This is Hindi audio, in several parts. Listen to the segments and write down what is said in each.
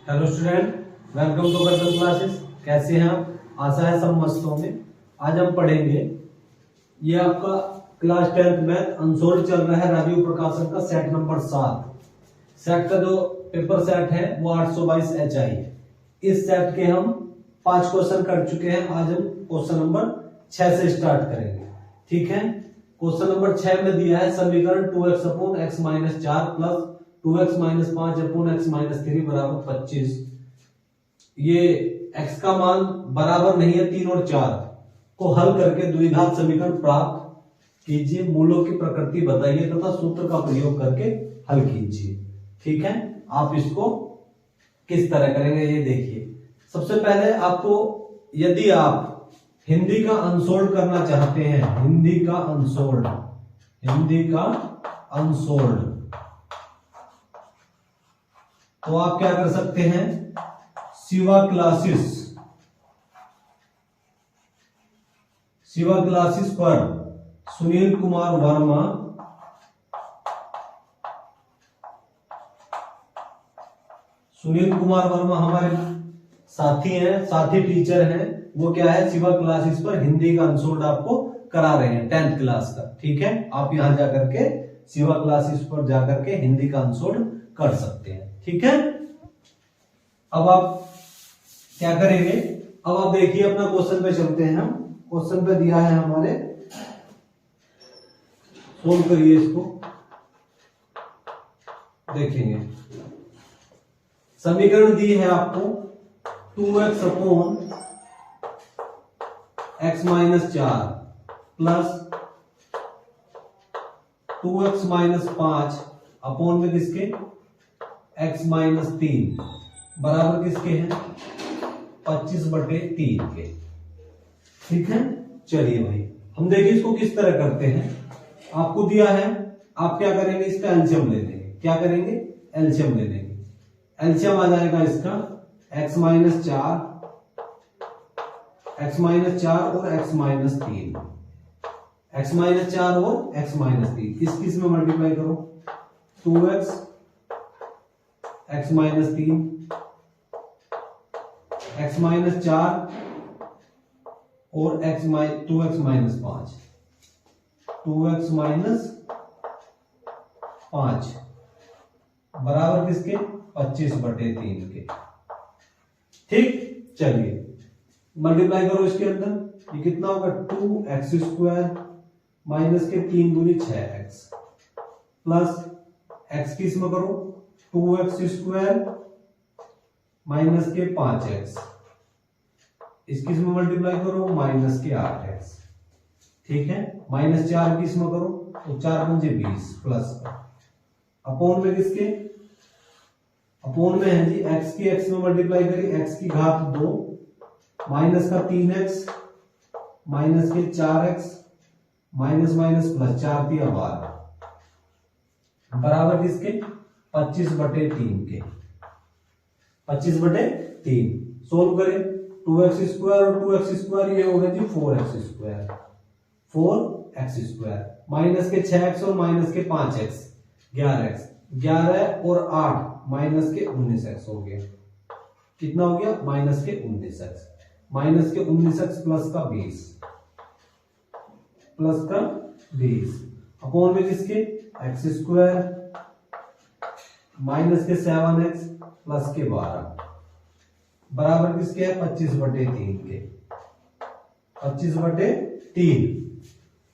Hello student, welcome to virtual classes. कैसे हैं आप? आशा है सब मस्त होंगे। आज हम पढ़ेंगे, ये आपका क्लास 10th मैथ अनसोल्ड चल रहा है राजीव प्रकाशन का सेट नंबर 7। सेट का जो पेपर सेट है वो 822 HI है। इस सेट के हम 5 क्वेश्चन कर चुके हैं। आज हम क्वेश्चन नंबर 6 से स्टार्ट करेंगे। ठीक है, क्वेश्चन नंबर 6 में दिया है समीकरण 2x upon x minus 4 plus 2x minus 5 upon x minus 3 बराबर 25। ये x का मान बराबर नहीं है 3 और 4 को हल करके द्विघात समीकरण प्राप्त कीजिए। मूलों की प्रकृति बताइए तथा सूत्र का प्रयोग करके हल कीजिए। ठीक है, आप इसको किस तरह करेंगे ये देखिए। सबसे पहले आपको, यदि आप हिंदी का अनसोल्ड करना चाहते हैं, हिंदी का अनसोल्ड, तो आप क्या कर सकते हैं, शिवा क्लासेस पर सुनील कुमार वर्मा हमारे साथी हैं, साथी टीचर हैं। वो क्या है, शिवा क्लासेस पर हिंदी का अनसोल्ड आपको करा रहे हैं 10th क्लास का। ठीक है, आप यहां जाकर के शिवा क्लासेस पर जाकर के हिंदी का अनसोल्ड कर सकते हैं। ठीक है, अब आप क्या करेंगे, अब आप देखिए अपना क्वेश्चन पे चलते हैं। हम क्वेश्चन पे दिया है हमारे, सोल्व करिए इसको, देखेंगे। समीकरण दी है आपको 2x upon x minus 4 plus 2x minus 5 upon में किसके, x माइनस 3 बराबर किसके हैं, 25/3 के। ठीक है, चलिए भाई हम देखिए इसको किस तरह करते हैं। आपको दिया है, आप क्या करेंगे, इसका एलसीएम ले लेंगे। क्या करेंगे, एलसीएम ले लेंगे। एलसीएम आ जाएगा इसका x माइनस 4 और x माइनस 3, x माइनस 4 और x माइनस 3, किस में मल्टीप्लाई करो, 2x x minus 3, x minus 4 और 2x माइनस 5, 2x माइनस 5 बराबर किसके, 25/3 के। ठीक, चलिए मल्टीप्लाई करो इसके अंदर, ये कितना होगा, 2x² माइनस के 3 दूनी 6x प्लस x किस में करो, 2x² माइनस के 5x, इसकी इसमें मल्टीप्लाई करो माइनस के 8x। ठीक है, माइनस 4 की इसमें करो तो 4 मुझे 20 प्लस अपॉन में किसके, अपॉन में है जी x की x में मल्टीप्लाई करिए, x की घात 2 माइनस का 3x माइनस के 4x माइनस माइनस प्लस 4 दिया 12 बराबर किसके, 25/3 के। 25/3 सोल्व करें, 2x² और 2x² ये हो गया जी 4x² माइनस के 6x और माइनस के 5x 11x, 11 और 8 माइनस के 19x हो गया। कितना हो गया, माइनस के 19x, माइनस के 19x प्लस का 20 अपॉन में किसके, x² माइनस के 7x प्लस के 12 बराबर किसके है, 25/3 के। 25/3,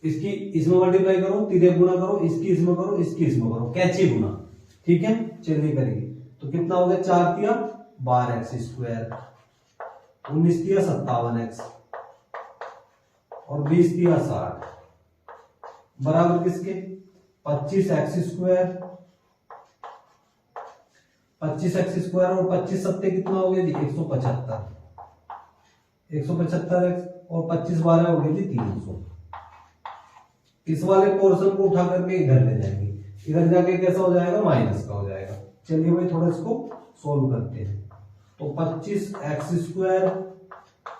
इसकी इसमें मल्टीप्लाई करो, 3 गुना करो, इसकी इसमें करो, इसकी इसमें करो, कैची गुना। ठीक है, चलिए करिए, तो कितना हो गया, 4 दिया 12x², 19 दिया 57x और 20 दिया 60 बराबर किसके, 25x² और 25 सत्ते कितना हो गया जी, 175, 175x और 25 12 हो गया जी 300। इस वाले पोर्शन को उठा करके इधर ले जाएंगे, इधर जाके कैसा हो जाएगा, माइनस का हो जाएगा। चलिए भाई थोड़ा इसको सोल्व करते हैं। तो 25x²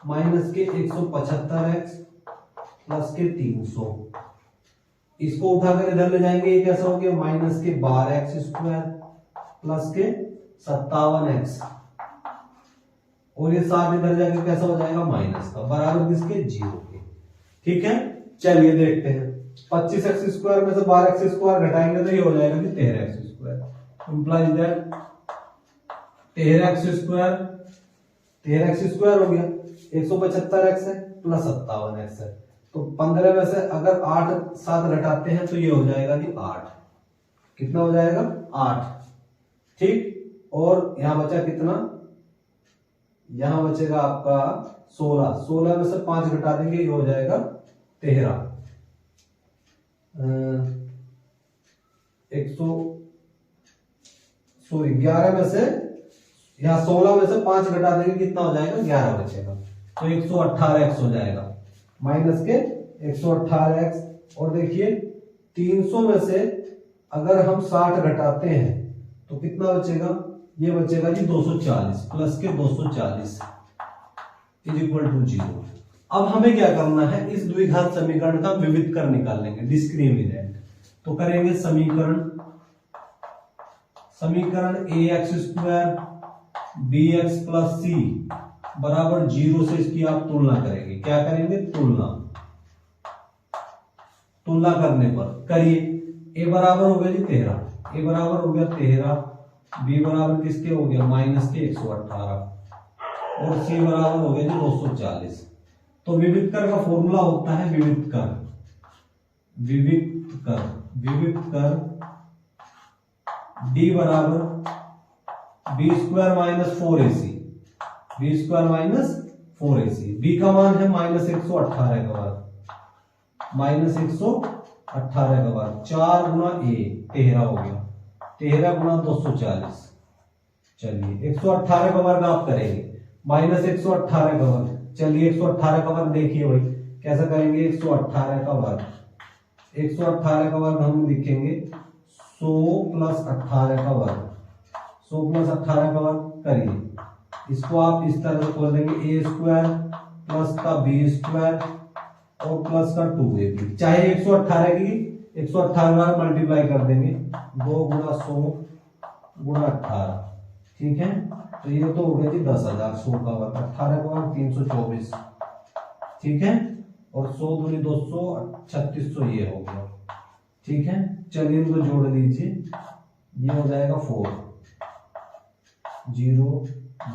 माइनस के 175x प्लस के 300, इसको उठाकर इधर ले जाएंगे, ये कैसा हो गया, माइनस के 12x² प्लस के 57x और ये 7 इधर जाके कैसा हो जाएगा माइनस का, बराबर किसके 0 के। ठीक है, चलिए देखते हैं। 25x² में से 12x² घटाएंगे तो ये हो जाएगा कि 13x²। इंप्लाइज दैट 13x² हो गया, 175x है प्लस 57x है, तो 15 में से अगर 8 7 घटाते हैं तो ये हो जाएगा जी 8। कितना हो जाएगा 8। ठीक, और यहां बचा कितना, यहां बचेगा आपका 16। 16 में से 5 घटा देंगे ये हो जाएगा 13। 11 में से, यहाँ 16 में से 5 घटा देंगे कितना हो जाएगा 11 बचेगा, तो 118x हो जाएगा, माइनस के 118x। और देखिए 300 में से अगर हम 60 घटाते हैं तो कितना बचेगा, ये बचेगा जी 240 प्लस के 240 इज इक्वल टू 0। अब हमें क्या करना है, इस द्विघात समीकरण का विविध कर निकाल लेंगे, डिस्क्रिमिनेंट। तो करेंगे समीकरण ax² bx प्लस c बराबर 0 से इसकी आप तुलना करेंगे। क्या करेंगे, तुलना करने पर करिए। a बराबर हो गया जी 13, a बराबर हो गया 13, b बराबर किसके हो गया माइनस के 118 और c बराबर हो गया जी 240। तो विविध कर का फॉर्मूला होता है विविध कर d बराबर b² minus 4ac, b² minus 4ac। b का मान है माइनस 118 का बार, माइनस 118 का बार 4 गुना a 13 हो गया, 13 गुना 240। चलिए 118 का वर्ग आप करेंगे, माइनस 118 का वर्ग। चलिए 118 का वर्ग देखिए भाई कैसा करेंगे, 118 का वर्ग, 118 का वर्ग हम लिखेंगे 100 प्लस 18 का वर्ग, 100 प्लस 18 का वर्ग करिए। इसको आप इस तरह से खोल देंगे, a² प्लस का b² और प्लस का 2ab। चाहे 118 की 118 बार मल्टीप्लाई कर देंगे, 2 गुना 100 गुना 18। ठीक है, तो ये तो हो गया जी 10,000। 100 का वर्ग 18 का वर्ग 324। ठीक है, और 100 दूनी 200 3600 ये हो गया। ठीक है, चलिए इनको जोड़ दीजिए, ये हो जाएगा 4 0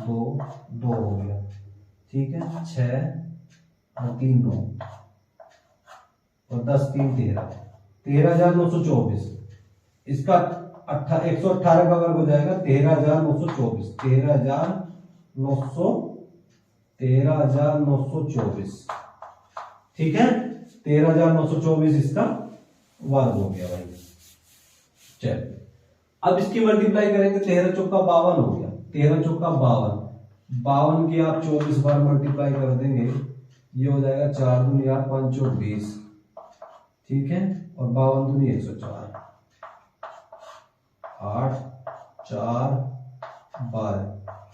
2 2 हो गया। ठीक है, 6 और 3 9 और 10 3 13, 13,924। इसका 118 का वर्ग हो जाएगा 13,924, 13,924। ठीक है, 13,924 इसका वर्ग हो गया भाई। चलिए अब इसकी मल्टीप्लाई करेंगे, 13 चौका 52 हो गया, 13 चौका 52, 52 की आप 24 बार मल्टीप्लाई कर देंगे, ये हो जाएगा 4 दूनी 8 5 चौक 20। ठीक है, और 52 दूनी 104, 8 4 12,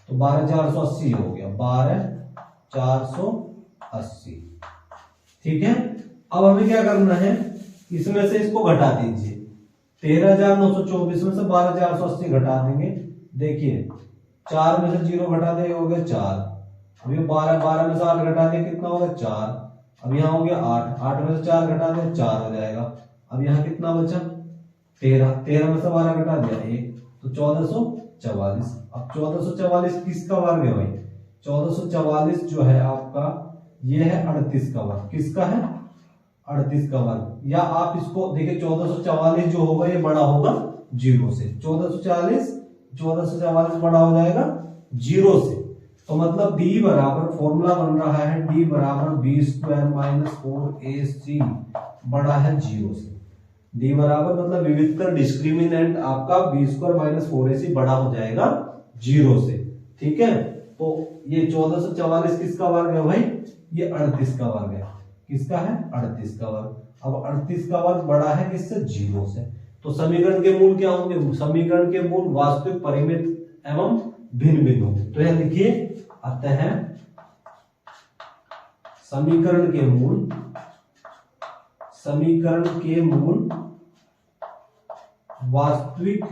तो 12,480 हो गया, 12,480। ठीक है, अब हमें क्या करना है, इसमें से इसको घटा दीजिए, 13,924 में से 12,480 घटा देंगे। देखिए 4 में से 0 घटा देंगे हो गया 4, अब ये 12 में से 8 घटा देंगे कितना होगा 4, अब यहाँ हो गया 8 में से 4 घटा दें 4 हो जाएगा। अब यहाँ कितना बचा 13 में से 12 घटा दिया 1, तो 1444। अब 1444 किसका वर्ग है भाई, 1444 जो है आपका ये है 38 का वर्ग। किसका है 38 का वर्ग, या आप इसको देखिए 1444 जो होगा ये बड़ा होगा 0 से, 1444 बड़ा हो जाएगा 0 से। तो मतलब d बराबर, फॉर्मूला बन रहा है d बराबर b² माइनस 4ac बड़ा है 0 से। d बराबर मतलब विविध कर डिस्क्रिमिनेंट आपका b² माइनस 4ac बड़ा हो जाएगा 0 से। ठीक है, तो ये 1444 किसका वर्ग है भाई, ये 38 का वर्ग है। किसका है 38 का वर्ग। अब 38 का वर्ग बड़ा है किससे 0 से, तो समीकरण के मूल क्या होंगे, समीकरण के मूल वास्तविक परिमित एवं भिन्न भिन्न होंगे। तो यह लिखिए, अतः समीकरण के मूल वास्तविक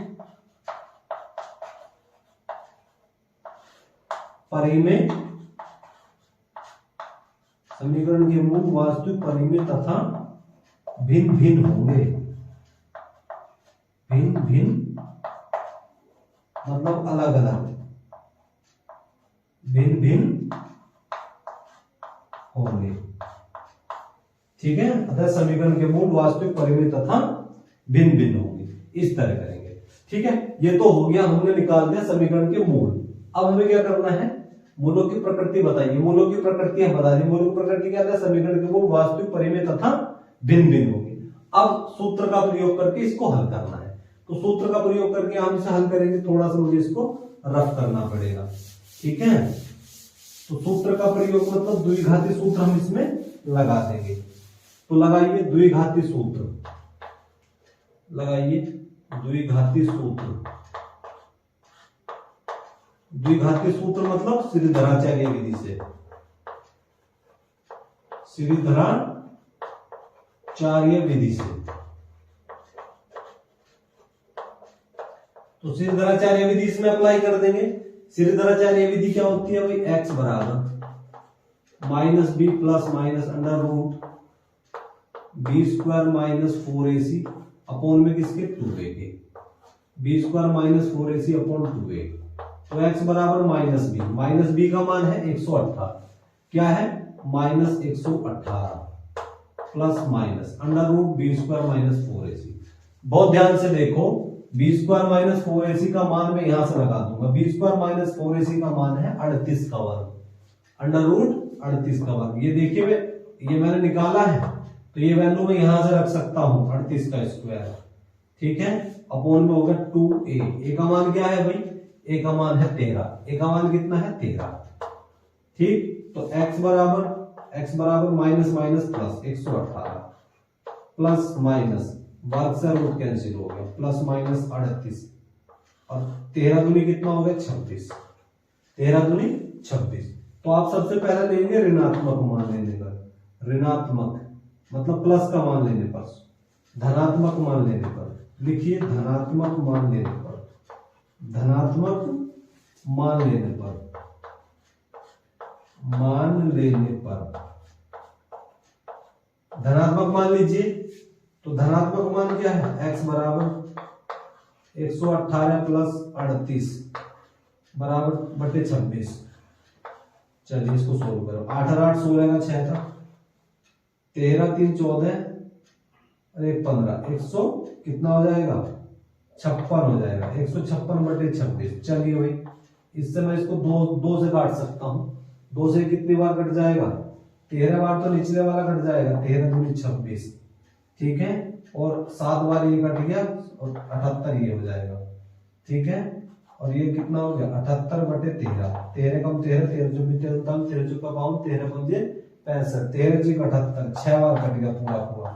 परिमेय, समीकरण के मूल वास्तविक परिमेय तथा भिन्न भिन्न होंगे। भिन्न भिन्न मतलब अलग अलग, भिन्न भिन्न होंगे। ठीक है, अतः समीकरण के मूल वास्तविक परिमेय तथा भिन्न भिन्न होंगे, इस तरह करेंगे। ठीक है, ये तो हो गया, हमने निकाल दिया समीकरण के मूल। अब हमें क्या करना है, मूलों की प्रकृति बताइए। मूलों की प्रकृति हम बता दें। मूलों की प्रकृति क्या है, समीकरण के मूल वास्तविक परिमेय तथा भिन्न भिन्न होंगे। अब सूत्र का प्रयोग करके इसको हल करना है, तो सूत्र का प्रयोग करके हम इसे हल करेंगे। थोड़ा सा मुझे इसको रफ करना पड़ेगा। ठीक है, तो सूत्र का प्रयोग मतलब द्विघाती सूत्र हम इसमें लगा देंगे। तो लगाइए द्विघाती सूत्र, लगाइए द्विघाती सूत्र। द्विघाती सूत्र मतलब श्रीधराचार्य विधि से, श्रीधराचार्य विधि से। तो श्रीधराचार्य विधि इसमें अप्लाई कर देंगे। श्रीधराचार्य विधि क्या होती है भाई, x बराबर minus B plus minus under root B square minus 4ac upon में किसके 2a के, B square minus 4ac upon 2a। तो x बराबर माइनस बी का मान है 118, क्या है minus 118 plus minus under root B square minus 4ac। बहुत ध्यान से देखो, बी स्क्वायर माइनस 4ac का मान मैं यहां से लगा दूंगा। बी स्क्वायर माइनस 4ac का मान है 38 का वर्ग, अंडर रूट 38 का वर्ग। ये देखिए, ये मैंने निकाला है, तो ये वैल्यू मैं यहां से रख सकता हूं 38 का स्क्वायर। ठीक है, अपॉन में होगा 2a। a का मान क्या है भाई, a का मान है 13। a का मान कितना है 13। ठीक, तो x बराबर minus minus plus 118 plus minus वर्ग से रूट कैंसिल हो गया, प्लस माइनस 38 और 13 दूनी कितना हो गया 26। 13 दूनी 26। तो आप सबसे पहले लेंगे ऋणात्मक मान लेने पर, ऋणात्मक मतलब प्लस का मान लेने पर, धनात्मक मान लेने पर। लिखिए धनात्मक मान लेने पर, धनात्मक मान लेने पर, मान लेने पर धनात्मक मान लीजिए। तो धनात्मक मान क्या है, x बराबर 118 प्लस 38 बराबर बटे 26। चलिए इसको सोल्व करो। 8 और 8 16 का 6 था, 13 3 14 और 1 15, 100 कितना हो जाएगा 56 हो जाएगा। 156 बटे 26। चलिए भाई, इससे मैं इसको दो से काट सकता हूं। 2 से कितनी बार कट जाएगा, 13 बार तो निचले वाला कट जाएगा, 13 दूनी 26। ठीक है, और 7 बार ये कट गया और 78 ये हो जाएगा। ठीक है, और ये कितना हो गया 78 बटे 13। 13 कम 13, 13 जो भी 13 13 चुका पाऊं 13 पंजे 65, 13 जी 78, 6 बार कट गया पूरा।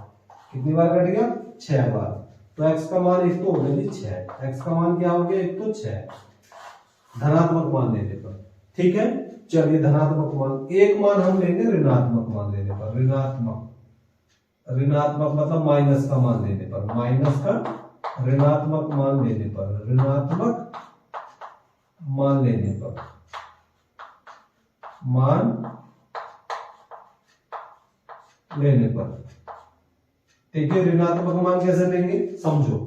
कितनी बार कट गया 6 बार। तो x का मान एक तो हो गया जी 6। x का मान क्या हो गया, एक तो 6 धनात्मक मान लेने पर। ठीक है, चलिए धनात्मक मान, एक मान हम लेंगे ऋणात्मक मान लेने पर। ऋणात्मक मतलब माइनस का मान लेने पर, माइनस का ऋणात्मक मान लेने पर, ऋणात्मक मान लेने पर, मान लेने पर। ठीक है, ऋणात्मक मान कैसे लेंगे समझो।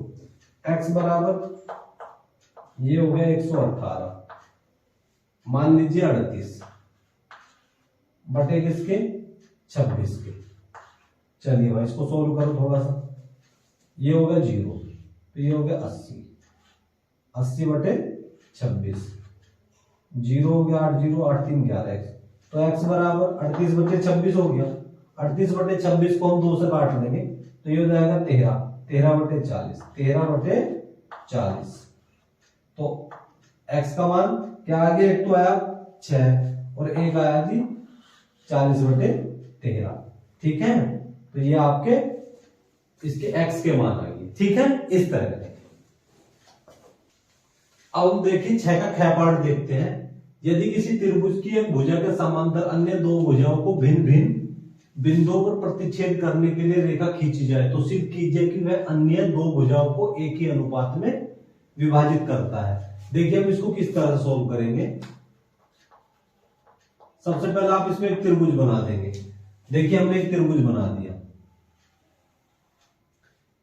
x बराबर ये हो गया 118, मान लीजिए 38 बटे किसके 26 के। चलिए भाई इसको सोल्व करो थोड़ा सा। ये हो गया 0, तो ये हो गया 80 बटे 26। 0 हो गया 8 0 8 3 11। तो x बराबर 38 बटे 26 हो गया। 38 बटे 26 को हम 2 से काट लेंगे, तो ये हो जाएगा 13 बटे 40, 13 बटे 40। तो x का मान क्या आ गया, एक तो आया 6 और एक आया जी 40 बटे 13। ठीक है, तो ये आपके इसके x के मान आ गए। ठीक है, इस तरह से। अब हम देखिए 6 का ख पार्ट देखते हैं। यदि किसी त्रिभुज की एक भुजा के समांतर अन्य दो भुजाओं को भिन्न भिन्न बिंदुओं पर प्रतिच्छेद करने के लिए रेखा खींची जाए, तो सिद्ध कीजिए कि वह अन्य दो भुजाओं को एक ही अनुपात में विभाजित करता है। देखिए हम इसको किस तरह से सोल्व करेंगे। सबसे पहले आप इसमें एक त्रिभुज बना देंगे। देखिए हमने एक त्रिभुज बना दिया,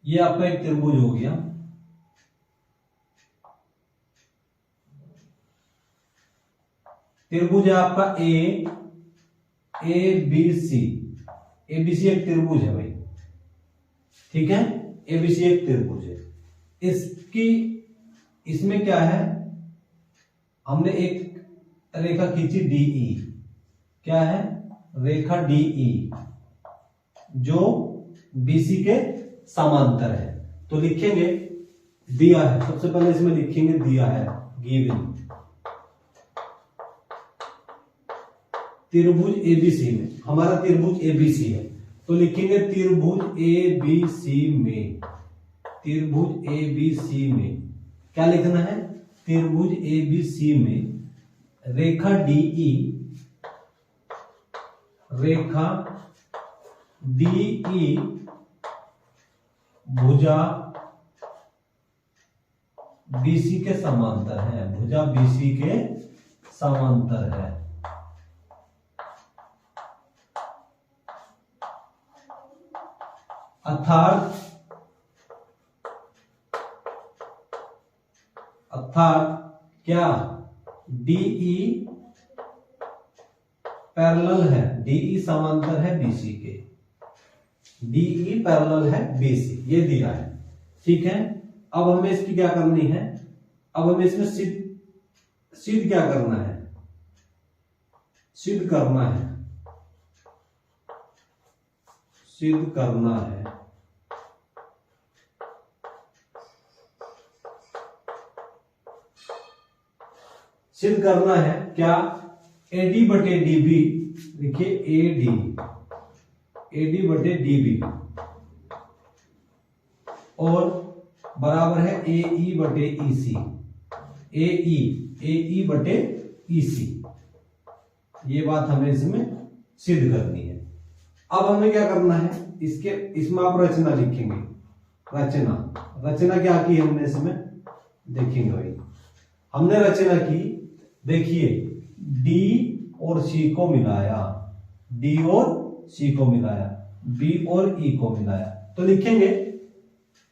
ये आपका एक त्रिभुज हो गया। त्रिभुज है आपका ए बी सी। एबीसी एक त्रिभुज है भाई, ठीक है, एबीसी एक त्रिभुज है। इसमें क्या है, हमने एक रेखा खींची डीई, क्या है, रेखा डीई जो बीसी के समांतर है। तो लिखेंगे दिया है, सबसे पहले इसमें लिखेंगे दिया है, गिवन त्रिभुज एबीसी में, हमारा त्रिभुज एबीसी है तो लिखेंगे त्रिभुज एबीसी में, त्रिभुज एबीसी में क्या लिखना है, त्रिभुज एबीसी में रेखा डीई, रेखा डीई भुजा बीसी के समांतर है, भुजा बीसी के समांतर है। अर्थात क्या, डीई पैरेलल है, डीई समांतर है बीसी के, डीई पैरेलल है बीसी, ये दिया है, ठीक है। अब हमें इसकी क्या करनी है, अब हमें इसमें सिद्ध क्या करना है, सिद्ध करना है, सिद्ध करना है। सिद्ध करना है क्या, एडी बटे डीबी, देखिए एडी बटे डीबी और बराबर है एई बटे ईसी, एई बटे ईसी, ये बात हमें इसमें सिद्ध करनी है। अब हमें क्या करना है, इसमें आप रचना लिखेंगे, रचना क्या की हमने इसमें देखेंगे भाई, हमने रचना की, देखिए डी और सी को मिलाया, डी और सी को मिलाया, बी और ई को मिलाया, तो लिखेंगे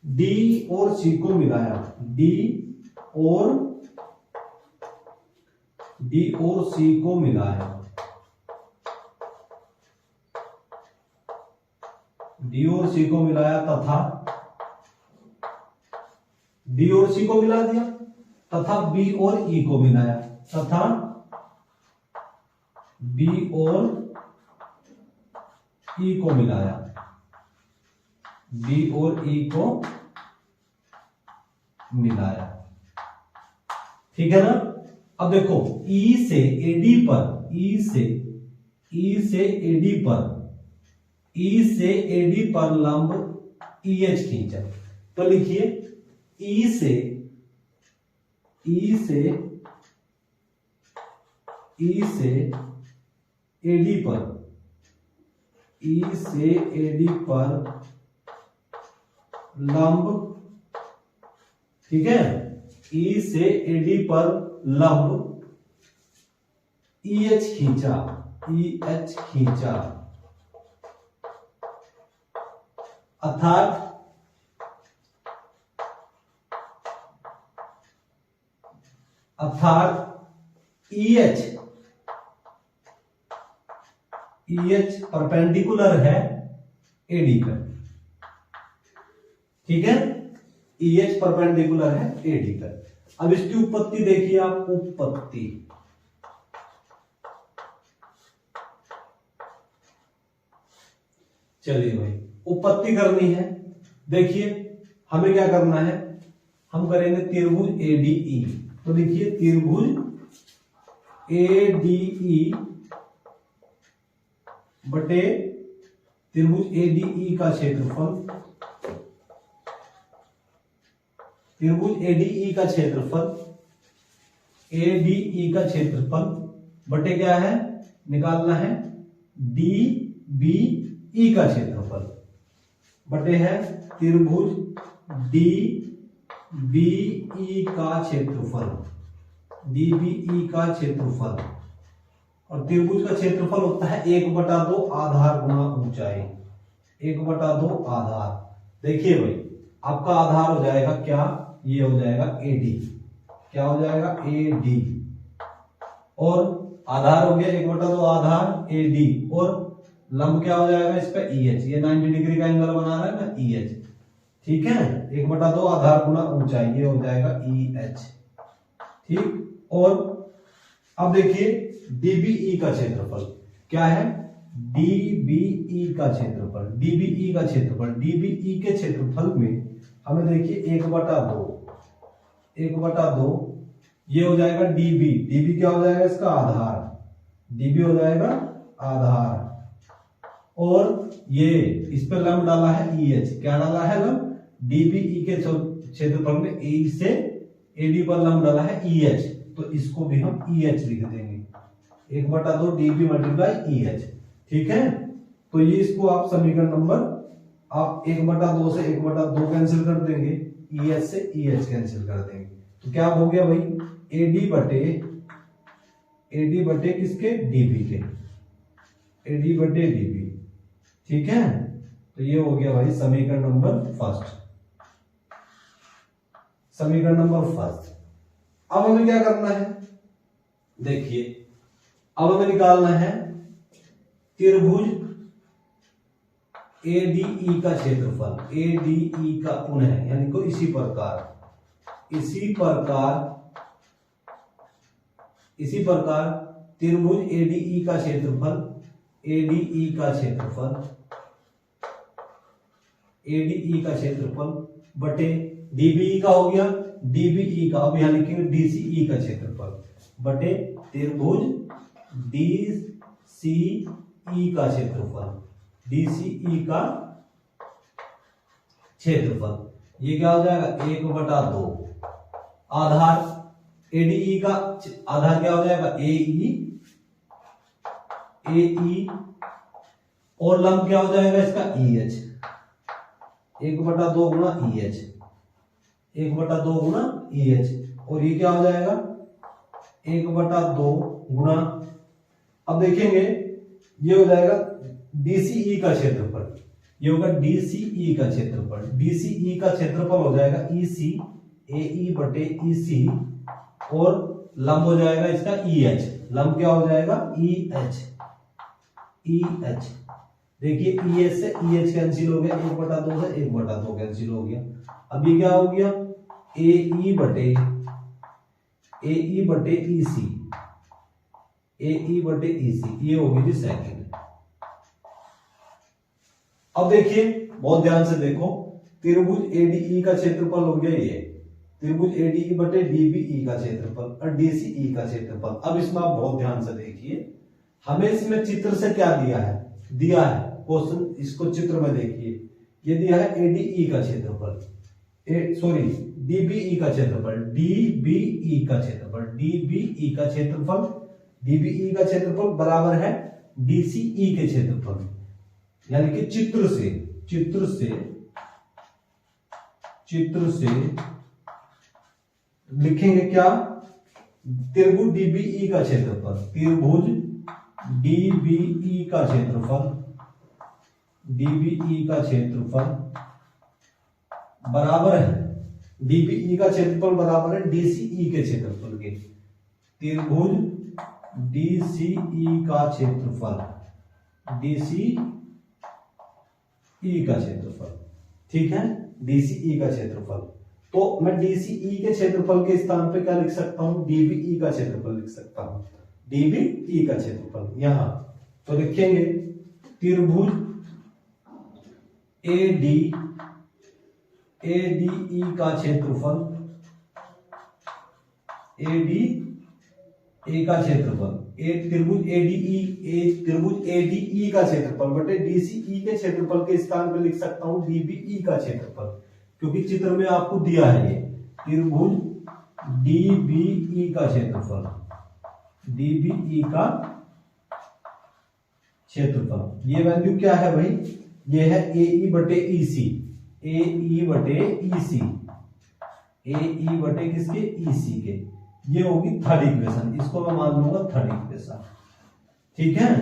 डी और सी को मिलाया, डी और सी को मिलाया, डी और सी को मिलाया तथा डी और सी को मिला दिया, तथा बी और ई को मिलाया, तथा बी और ई को मिलाया, बी और ई को मिलाया, ठीक है ना। अब देखो ई से एडी पर, ई से एडी पर लंब EH खींचा, तो लिखिए ई से एडी पर, ई से एडी पर लंब, ठीक है, ई से एडी पर लंब EH खींचा, अर्थात EH परपेंडिकुलर है एडी पर, ठीक है, EH परपेंडिकुलर है एडी पर। अब इसकी उत्पत्ति देखिए आप, उत्पत्ति चलिए भाई उत्पत्ति करनी है। देखिए हमें क्या करना है, हम करेंगे त्रिभुज एडीई, तो देखिए त्रिभुज एडीई बटे त्रिभुज एडीई का क्षेत्रफल, त्रिभुज एडीई का क्षेत्रफल, एडीई का क्षेत्रफल बटे क्या है, निकालना है डीबीई का क्षेत्रफल, बटे है त्रिभुज डीबीई का क्षेत्रफल, डीबीई का क्षेत्रफल, और त्रिभुज का क्षेत्रफल होता है 1/2 आधार गुना ऊंचाई। 1/2 आधार। देखिए भाई, आपका आधार हो जाएगा क्या, ये हो जाएगा AD। क्या हो जाएगा, AD। और आधार हो गया 1/2 आधार AD, और लंब क्या हो जाएगा इस पे EH। ये 90 डिग्री का एंगल बना रहा है ना, EH। ठीक है, 1/2 आधार गुना ऊंचाई, ये हो जाएगा EH। ठीक। और अब देखिए DBE का क्षेत्रफल क्या है, DBE का क्षेत्रफल, DBE का क्षेत्रफल, DBE के क्षेत्रफल में हमें देखिए 1/2 ये हो जाएगा DB क्या हो जाएगा इसका आधार, DB हो जाएगा आधार। और ये इस पर लंब डाला है EH। क्या डाला है लंब, DBE के क्षेत्रफल में A से AD पर लंब डाला है EH, तो इसको भी हम EH लिख देंगे। 1/2 DB मल्टीप्लाई EH। ठीक है, तो ये इसको आप समीकरण नंबर, आप 1/2 से 1/2 कैंसिल कर देंगे, EH से EH कैंसिल कर देंगे, तो क्या हो गया भाई, AD बटे किसके, DB के, AD बटे DB। ठीक है, तो ये हो गया भाई समीकरण नंबर फर्स्ट। समीकरण नंबर फर्स्ट। अब हमें क्या करना है, देखिए अब हमें निकालना है त्रिभुज ADE का क्षेत्रफल, ADE का पुनः यानी को इसी प्रकार त्रिभुज ADE का क्षेत्रफल, ADE का क्षेत्रफल बटे DBE का हो गया, DBE का, अब यहां लिखेंगे DCE का क्षेत्रफल बटे त्रिभुज DCE का क्षेत्रफल, DCE का क्षेत्रफल। ये क्या हो जाएगा, 1/2 आधार ADE का आधार क्या हो जाएगा, AE, और लंब क्या हो जाएगा इसका EH। 1/2 गुना EH, 1/2 गुना EH, और ये क्या हो जाएगा 1/2 गुना, अब देखेंगे ये हो जाएगा DCE का क्षेत्रफल, ये होगा DCE का क्षेत्रफल, DCE का क्षेत्रफल हो जाएगा EC, AE बटे EC, और लंब हो जाएगा इसका EH। लंब क्या हो जाएगा EH। देखिए EH से EH कैंसिल हो गया, 1/2 से 1/2 कैंसिल हो गया। अब ये क्या हो गया, AE बटे EC, AE बटे EC, ये होगी जी सेकंड। अब देखिए बहुत ध्यान से देखो, त्रिभुज ADE का क्षेत्रफल हो गया ये, त्रिभुज ADE बटे DBE का क्षेत्रफल और DCE का क्षेत्रफल। अब इसमें आप बहुत ध्यान से देखिए, हमें इसमें चित्र से क्या दिया है क्वेश्चन, इसको चित्र में देखिए, ये दिया है ADE का क्षेत्रफल, DBE का क्षेत्रफल, DBE का क्षेत्रफल बराबर है DCE के क्षेत्रफल, यानी कि चित्र से लिखेंगे क्या, त्रिभुज DBE का क्षेत्रफल, DBE का क्षेत्रफल बराबर है, DBE का क्षेत्रफल बराबर है DCE के क्षेत्रफल के, त्रिभुज DCE का क्षेत्रफल, ठीक है, DCE का क्षेत्रफल। तो मैं DCE के क्षेत्रफल के स्थान पे क्या लिख सकता हूं, DBE का क्षेत्रफल लिख सकता हूं, DBE का क्षेत्रफल यहां। तो लिखेंगे त्रिभुज ADE का क्षेत्रफल, ADE का क्षेत्रफल, त्रिभुज ADE का क्षेत्रफल बटे DCE के क्षेत्रफल के स्थान पे लिख सकता हूं DBE का क्षेत्रफल, क्योंकि चित्र में आपको दिया है ये त्रिभुज DBE का क्षेत्रफल, ये वैल्यू क्या है भाई, ये है AE बटे EC, AE बटे किसके, EC के, ये होगी थर्ड इक्वेशन, इसको मैं मान लूंगा थर्ड इक्वेशन। ठीक है।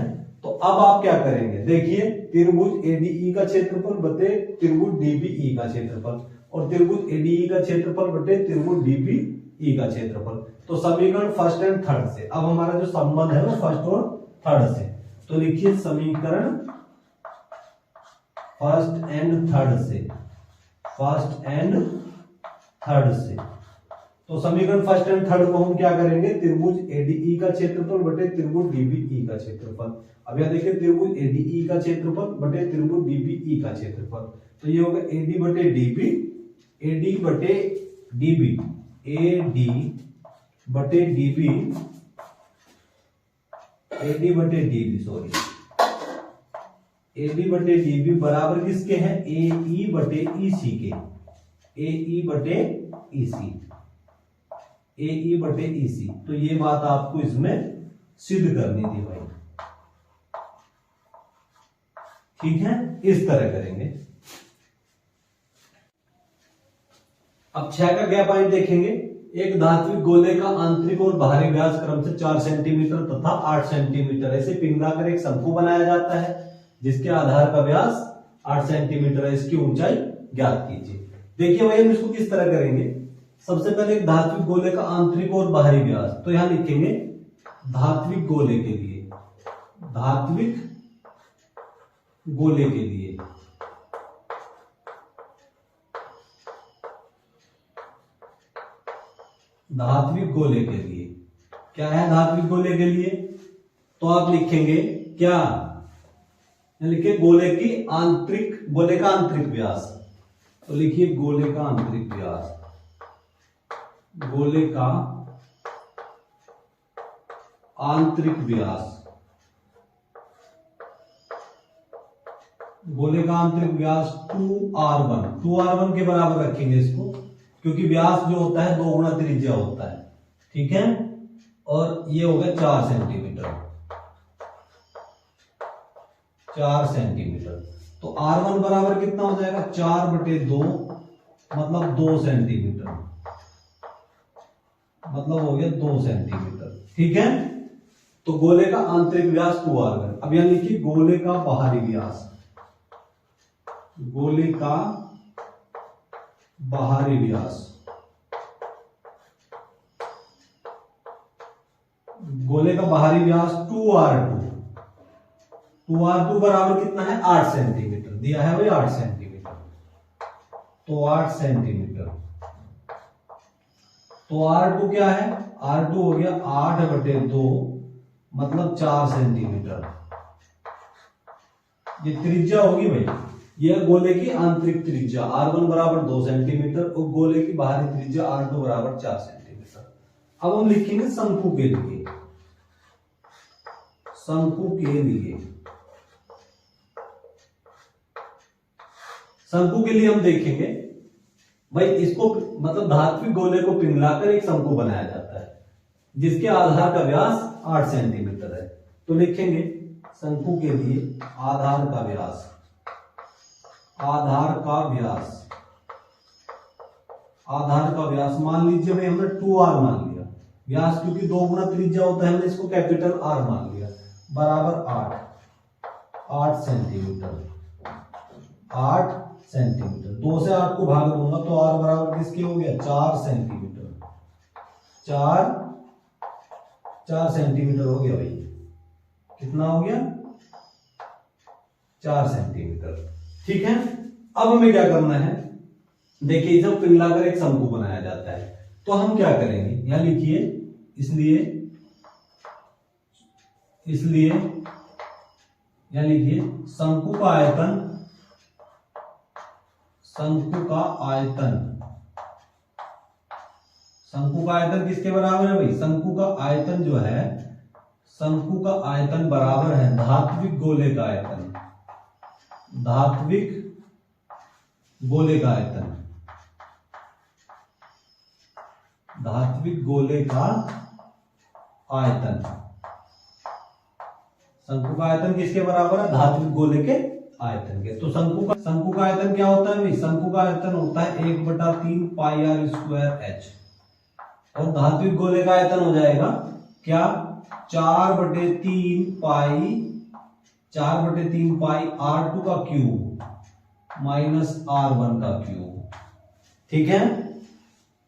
तो अब आप क्या करेंगे, देखिए त्रिभुज एडीई का क्षेत्रफल बटे त्रिभुज डीबीई का क्षेत्रफल और त्रिभुज एडीई का क्षेत्रफल बटे त्रिभुज डीबीई का क्षेत्रफल। तो समीकरण फर्स्ट एंड थर्ड से, अब हमारा जो संबंध है वो फर्स्ट और थर्ड से, तो लिखिए समीकरण फर्स्ट एंड थर्ड से, फर्स्ट एंड थर्ड से। तो समीकरण फर्स्ट एंड थर्ड को हम क्या करेंगे, त्रिभुज एडीई का क्षेत्रफल बटे त्रिभुज डीबीई का क्षेत्रफल। अब यहां देखिए त्रिभुज एडीई का क्षेत्रफल बटे त्रिभुज डीबीई का क्षेत्रफल, तो ये होगा एडी बटे डीबी, एडी बटे डीबी, एडी बटे डीबी, एडी बटे डीबी सॉरी, एडी बटे डीबी बराबर किसके हैं, एई बटे ईसी के, एई बटे ईसी, एई बटे ईसी। तो ये बात आपको इसमें सिद्ध करनी थी भाई, ठीक है, इस तरह करेंगे। अब 6 का क्या पॉइंट देखेंगे, एक धात्विक गोले का आंतरिक और बाहरी व्यास क्रम से 4 सेंटीमीटर तथा 8 सेंटीमीटर ऐसे पिघलाकर एक शंकु बनाया जाता है जिसके आधार का व्यास 8 सेंटीमीटर है, इसकी ऊंचाई ज्ञात कीजिए। देखिए भाई हम इसको किस तरह करेंगे, सबसे पहले एक धात्विक गोले का आंतरिक और बाहरी व्यास, तो यहां लिखेंगे धात्विक गोले के लिए, धात्विक गोले के लिए धात्विक गोले के लिए क्या है, धात्विक गोले के लिए तो आप लिखेंगे क्या, लिखिए गोले की आंतरिक, गोले का आंतरिक व्यास, तो लिखिए गोले का आंतरिक व्यास, गोले का आंतरिक व्यास, गोले का आंतरिक व्यास 2r1, 2r1 के बराबर रखेंगे इसको, क्योंकि व्यास जो होता है 2 गुना त्रिज्या होता है, ठीक है, और ये हो गया 4 सेंटीमीटर, 4 सेंटीमीटर। तो r1 बराबर कितना हो जाएगा, 4 बटे 2 मतलब 2 सेंटीमीटर, मतलब हो गया 2 सेंटीमीटर, ठीक है। तो गोले का आंतरिक व्यास 2r1। अब यहां लिखिए गोले का बाहरी व्यास, गोले का बाहरी व्यास, गोले का बाहरी व्यास 2r2, 2r2 बराबर कितना है 8 सेंटीमीटर दिया है भाई, 8 सेंटीमीटर, तो 8 सेंटीमीटर। तो r2 क्या है, r2 हो गया 8 बटे 2 मतलब 4 सेंटीमीटर, ये त्रिज्या होगी भाई, यह गोले की आंतरिक त्रिज्या r1 बराबर 2 सेंटीमीटर और गोले की बाहरी त्रिज्या r2 बराबर 4 सेंटीमीटर। अब हम लिखेंगे शंकु के लिए, शंकु के लिए, शंकु के लिए हम देखेंगे भाई इसको, मतलब धात्विक गोले को पिघलाकर एक शंकु बनाया जाता है जिसके आधार का व्यास 8 सेंटीमीटर है। तो लिखेंगे शंकु के लिए आधार का व्यास, आधार का व्यास, आधार का व्यास मान लीजिए भाई हमने 2r मान लिया, व्यास क्योंकि 2 गुना त्रिज्या होता है हमने इसको कैपिटल R मान लिया, बराबर 8 सेंटीमीटर, 8 सेंटीमीटर। 2 से 8 को भाग दूंगा तो r बराबर किसके हो गया, 4 सेंटीमीटर, 4 सेंटीमीटर हो गया भाई, कितना हो गया 4 सेंटीमीटर, ठीक है। अब हमें क्या करना है, देखिए जब पिघलाकर एक शंकु बनाया जाता है तो हम क्या करेंगे, यहां लिखिए इसलिए यहां लिखिए शंकु का आयतन, शंकु का आयतन, शंकु का आयतन किसके बराबर है भाई, शंकु का आयतन जो है, शंकु का आयतन बराबर है धात्विक गोले का आयतन, धात्विक गोले का आयतन, धात्विक गोले का आयतन, शंकु का आयतन किसके बराबर है, धात्विक गोले के आयतन के। तो शंकु का आयतन क्या होता है भाई, शंकु का आयतन होता है 1/3 पाई r स्क्वायर h, और धात्विक गोले का आयतन हो जाएगा क्या, 4/3 पाई R2 का क्यूब माइनस R1 का क्यूब। ठीक है,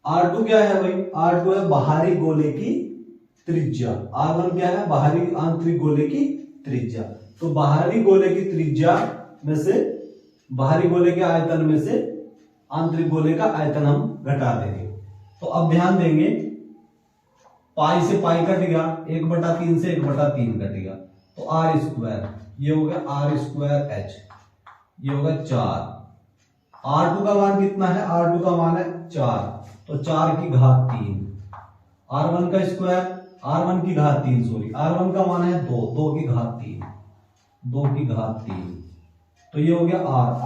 R2 क्या है भाई? R2 है बाहरी गोले की त्रिज्या, R1 क्या है? बाहरी आंतरिक गोले की त्रिज्या। तो बाहरी गोले की त्रिज्या में से, बाहरी गोले के आयतन में से आंतरिक गोले का आयतन हम घटा देंगे। तो अब ध्यान देंगे, पाई से पाई कट गया, 1/3 से 1/3 कट गया, तो R स्क्वायर, ये हो गया R² H, ये होगा 4। R2 का मान कितना है? R2 का मान है 4, तो 4 की घात 3। R1 का स्क्वायर, R1 की घात 3, सॉरी R1 का मान है 2, 2 की घात 3, 2 की घात 3, तो ये हो गया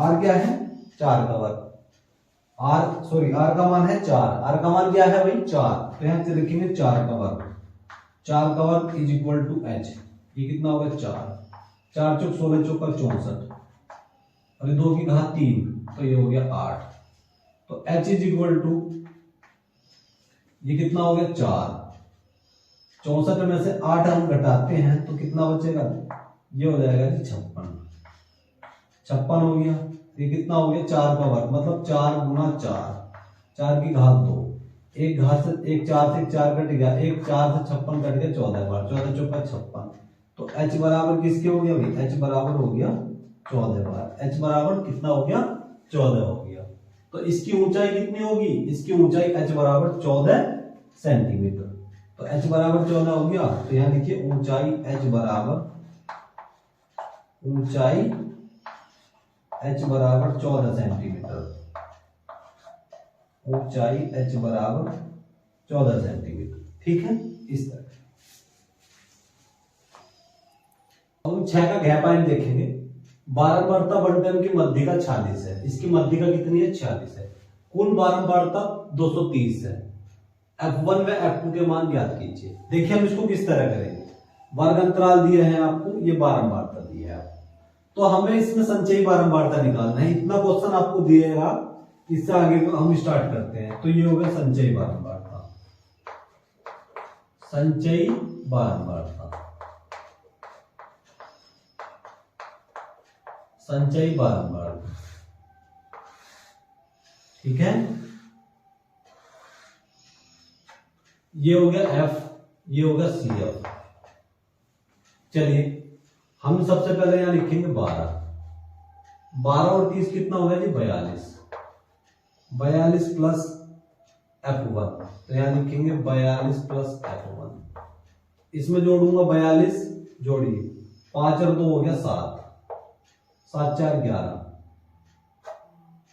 R क्या है? 4 का वर्ग। R का मान है 4, R का मान क्या है भाई? 4, तो यहां से लिखेंगे 4 का वर्ग, 4 का वर्ग इज इक्वल टू H, ये कितना होगा? 4, 4 चौक 16 चौका 64, और 2 की घात 3, तो ये हो गया 8। तो H इज इक्वल टू, ये कितना हो गया? 4, 64 में से 8 हम घटाते हैं तो कितना बचेगा? ये हो जाएगा जी 56, 56 हो गया। ये कितना हो गया? 4 का वर्ग, मतलब 4 गुना 4, 4 की घात 2, एक घात से एक 4 से 4 कट गया, एक 4 से 56 कट गया 14 बार, 14 चौका 56, तो H बराबर किसके हो गया भाई? H बराबर हो गया 14 बार। H बराबर कितना हो गया? 14 हो गया। तो इसकी ऊंचाई कितनी होगी? इसकी ऊंचाई H बराबर 14 सेंटीमीटर। तो H बराबर 14 हो गया, तो यहां लिखिए ऊंचाई H बराबर 14 सेंटीमीटर, ऊंचाई H बराबर 14 सेंटीमीटर। ठीक है, इस तरह। अब हम 6 का घैपायन देखेंगे। बारंबारता बंटन की मध्यिका 46 है, इसकी मध्यिका कितनी है? 46 है। कुल बारंबारता 230 है। F1 व F2 के मान ज्ञात कीजिए। देखिए हम इसको किस तरह करेंगे। वर्ग अंतराल दिए हैं आपको, ये बारंबारता दी है आपको, तो हमें इसमें संचयी बारंबारता निकालना है। इतना क्वेश्चन आपको दिएगा, इससे आगे हम स्टार्ट करते हैं। तो ये होगा संचयी बारंबारता, संचयी बारंबारता, संचयी बारंबारता। ठीक है, ये हो गया F, ये होगा CF। चलिए हम सबसे पहले यहां लिखेंगे 12, 12 और 30 कितना हो गया जी? 42, 42 प्लस F1, तो यहां लिखेंगे 42 प्लस F1। इसमें जोड़ूंगा 42, जोड़िए 5 और 2 हो गया 7, 7 4 11,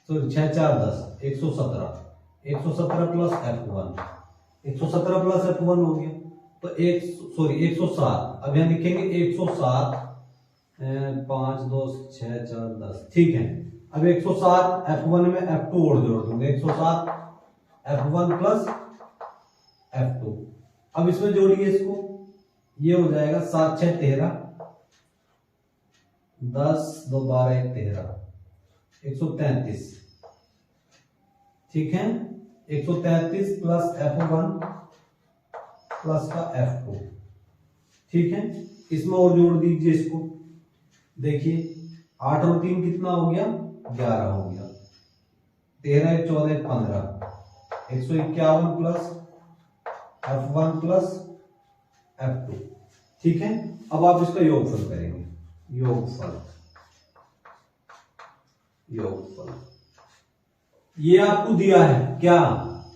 तो 6 4 10, 117, 117 प्लस F1, 117 प्लस F1 हो गया, तो 107। अब यहां लिखेंगे 107, 5 2 6 4 10। ठीक है, अब 107 F1 में F2 और जोड़ दूंगा, 107 F1 प्लस F2। अब इसमें जोड़िए इसको, ये हो जाएगा 7 6 13, 10 2 12 1 13, 133। ठीक है, 133 प्लस F1 प्लस का F2। ठीक है, इसमें और जोड़ दीजिए इसको। देखिए 8 और 3 कितना हो गया? 11 हो गया, 13 1 14 1 15, 151 प्लस F1 प्लस F2। ठीक है, अब आप इसका योगफल करेंगे, योगफल, योगफल। ये आपको दिया है क्या?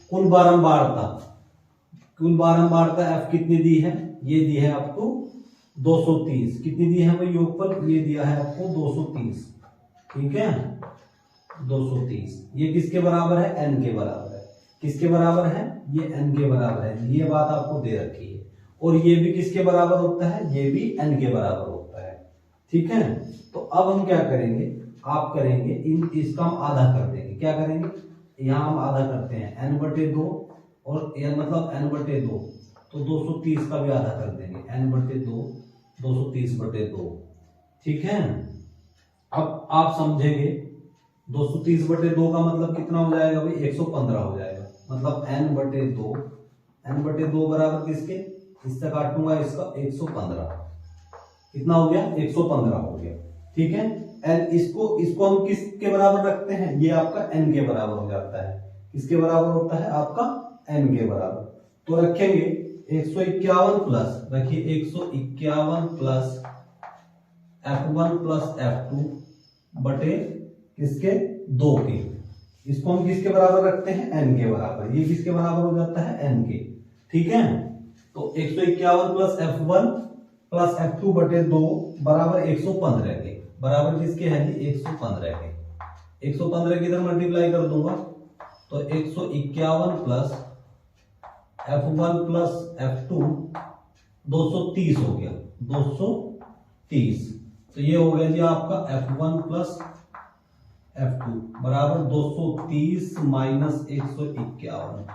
कुल बारंबारता, कुल बारंबारता F कितनी दी है? ये दी है आपको 230। कितनी दी है भाई योगफल? ये दिया है आपको 230। ठीक है, 230। ये किसके बराबर है? n के बराबर है। किसके बराबर है? ये n के बराबर है। ये बात आपको दे रखी है। और ये भी किसके बराबर होता है? ये भी n के बराबर होता है। ठीक है, तो अब हम क्या करेंगे? आप करेंगे इसका हम आधा कर देंगे। क्या करेंगे? यहां हम आधा करते हैं n/2, और यह मतलब n/2, तो 230 का भी आधा कर देंगे, n/2, 230/2। ठीक है, अब आप समझेंगे 230/2 का मतलब कितना हो जाएगा भाई? 115 हो जाएगा। मतलब n/2, n/2 बराबर किसके? इससे काटूंगा इसका 115, कितना हो गया 115 हो गया। ठीक है, एन इसको हम किसके बराबर रखते हैं, ये आपका एन के बराबर हो जाता है। किसके बराबर होता है, आपका एन के बराबर। तो रखेंगे 151 प्लस, रखिए 151 प्लस F1 प्लस F2 बटे किसके 2 के। इसको हम किसके बराबर रखते हैं, एन के बराबर। ये किसके बराबर हो जाता है, एन के। ठीक है, तो 151 प्लस F1 प्लस F2 बटे 2 बराबर 115 के। बराबर किसके है जी, 115 के। 115 की इधर मल्टीप्लाई कर दूंगा तो 151 प्लस F1 प्लस F2 230 हो गया, 230। तो ये हो गया जी आपका F1 प्लस F2 बराबर 230 माइनस 151।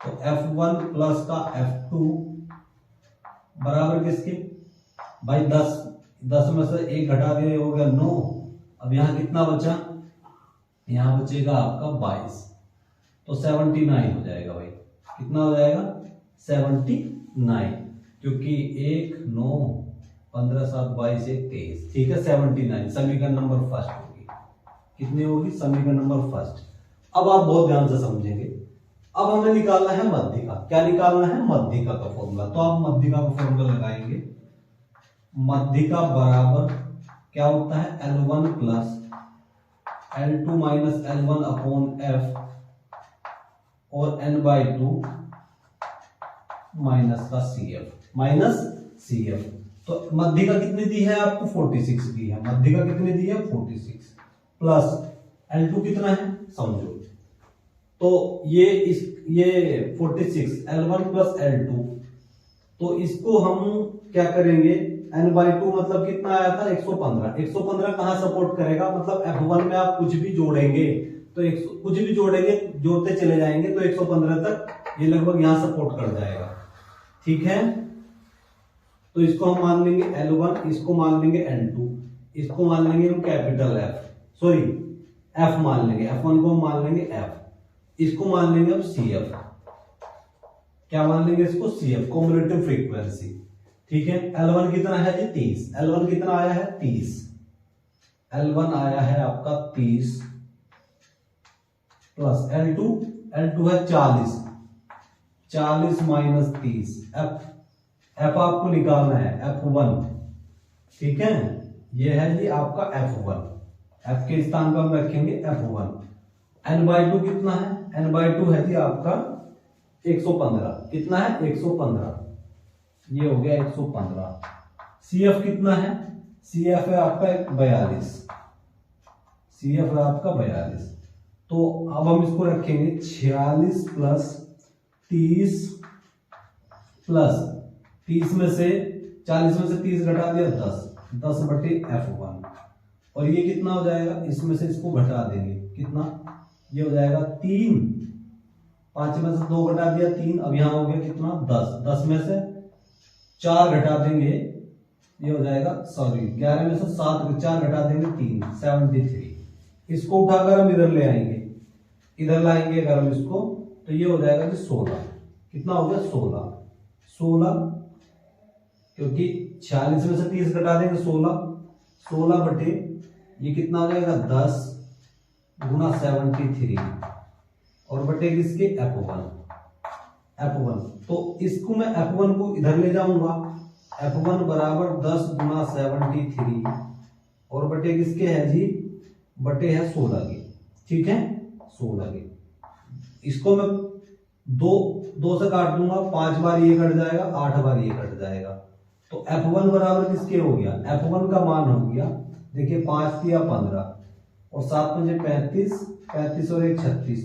तो F1 प्लस का F2 बराबर किसके भाई 10 में से 1 घटा दिया, हो गया 9। अब यहां कितना बचा, यहां बचेगा आपका 22, तो 79 हो जाएगा भाई। कितना हो जाएगा 79, क्योंकि 1 9 15 7 22 1 23। ठीक है, 79 समीकरण नंबर फर्स्ट होगी। कितनी होगी, समीकरण नंबर फर्स्ट। अब आप बहुत ध्यान से समझेंगे। अब हमें निकालना है मध्यिका। क्या निकालना है, मध्यिका का फॉर्मूला। तो आप मध्यिका का फॉर्मूला लगाएंगे। मध्यिका बराबर क्या होता है, L1 plus L2 minus L1 upon F और n/2 माइनस का CF। तो मध्यिका कितनी दी है आपको, 46 दी है। मध्यिका कितनी दी है, 46 प्लस L2 कितना है समझो। तो ये 46 L1 प्लस L2, तो इसको हम क्या करेंगे, n/2 मतलब कितना आया था 115। 115 कहां सपोर्ट करेगा, मतलब F1 में आप कुछ भी जोड़ेंगे तो कुछ भी जोड़ेंगे, जोड़ते चले जाएंगे तो 115 तक ये लगभग यहां सपोर्ट कर जाएगा। ठीक है, तो इसको हम मान लेंगे L1, इसको मान लेंगे L2, इसको मान लेंगे हम कैपिटल F मान लेंगे, F1 को हम मान लेंगे F, इसको मान लेंगे हम CF। क्या मान लेंगे इसको, CF कॉम्युलेटिव फ्रीक्वेंसी। ठीक है, L1 कितना है जी 30। L1 कितना आया है 30। L1 आया है आपका 30 प्लस L2 है 40 माइनस 30। F आपको निकालना है F1। ठीक है, ये है जी आपका F1। F के स्थान पर हम रखेंगे F1। n/2 कितना है, n/2 है जी आपका 115। कितना है 115, ये हो गया 115। CF कितना है, CF है आपका 42। CF है आपका 42। तो अब हम इसको रखेंगे 46 प्लस 30 प्लस 30 में से 40 में से 30 घटा दिया 10 बटे F1। और ये कितना हो जाएगा, इसमें से इसको घटा देंगे, कितना ये हो जाएगा 3। 5 में से 2 घटा दिया 3, अब यहां हो गया कितना 10 में से 4 घटा देंगे, ये हो जाएगा 11 में से 4 घटा देंगे 3, 73। इसको उठाकर हम इधर ले आएंगे, इधर लाएंगे अगर हम इसको, तो ये हो जाएगा कि 16। कितना हो गया 16, क्योंकि 46 में से 30 घटा देंगे 16 बटे ये कितना हो जाएगा 10 गुना 73 और बटे किसके F1। तो इसको मैं F1 को इधर ले जाऊंगा, F1 बराबर 10 गुना 73 और बटे किसके है जी, बटे है 16 के। ठीक है, 16 के। इसको मैं दो से काट दूंगा, 5 बार ये कट जाएगा, 8 बार ये कट जाएगा। तो F1 बराबर किसके हो गया, F1 का मान हो गया, देखिए 5 या 15 और 7 मुझे 35 और 1 36,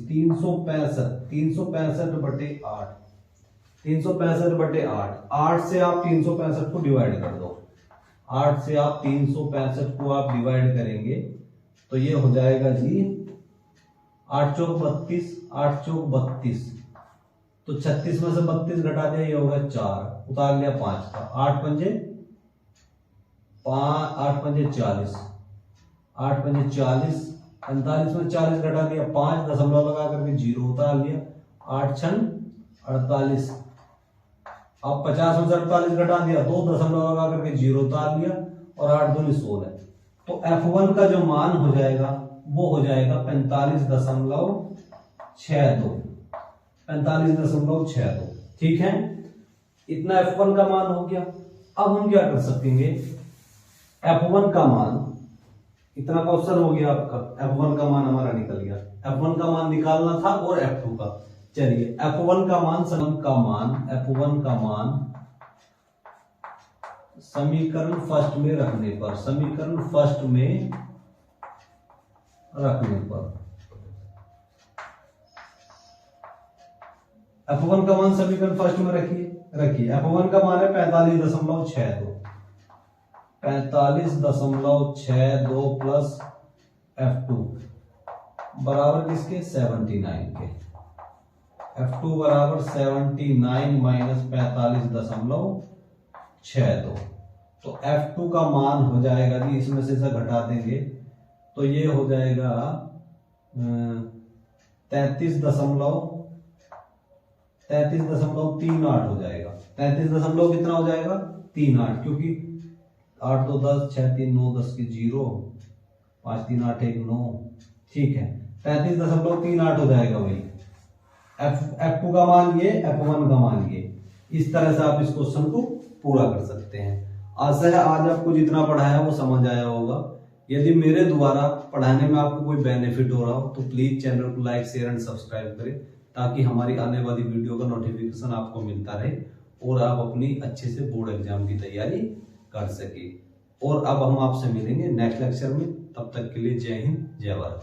365 बटे 8। 365 बटे 8 से आप 365 को डिवाइड कर दो। 8 से आप 365 को आप डिवाइड करेंगे तो ये हो जाएगा जी 8 चौक 32। तो 36 में से 32 घटा दिया, ये होगा 4, उतार लिया 5 का। 8 पंजे 40, 45 में 40 घटा दिया 5, दशमलव लगा करके 0 उतार लिया। 8 छन 48, अब 50 में से 48 घटा दिया, 2 दशमलव लगा करके 0 उतार लिया और 8 दूनी 16। तो F1 का जो मान हो जाएगा वो हो जाएगा 45.62, 45.62। ठीक है, इतना F1 का मान हो गया। अब हम क्या कर सकेंगे, F1 का मान, इतना क्वेश्चन हो गया आपका, F1 का मान हमारा निकल गया। F1 का मान निकालना था और F2 का। चलिए F1 का मान F1 का मान समीकरण फर्स्ट में रखने पर, समीकरण फर्स्ट में रखने पर F1 का मान समीकरण फर्स्ट में रखिए। F1 का मान है 45.62, 45.62 प्लस F2 बराबर किसके, 79 के। F2 बराबर 79 माइनस 45.62। तो F2 का मान हो जाएगा जी, इसमें से घटा देंगे तो ये हो जाएगा 33.38 हो जाएगा। 33 कितना हो जाएगा, 38, क्योंकि 8 2 10, 6 3 9 10 की 0, 5 3 8 1 9। ठीक है, 33.38 हो जाएगा वही। F2 का मान ये, F1 का मान ये। इस तरह से आप इस क्वेश्चन को पूरा कर सकते हैं। आशा है आज आपको जितना पढ़ाया वो समझ आया होगा। यदि मेरे द्वारा पढ़ाने में आपको कोई बेनिफिट हो रहा हो तो प्लीज चैनल को लाइक, शेयर एंड सब्सक्राइब करें, ताकि हमारी आने वाली वीडियो का नोटिफिकेशन आपको मिलता रहे और आप अपनी अच्छे से बोर्ड एग्जाम की तैयारी कर सके। और अब हम आपसे मिलेंगे नेक्स्ट लेक्चर में, तब तक के लिए जय हिंद, जय भारत।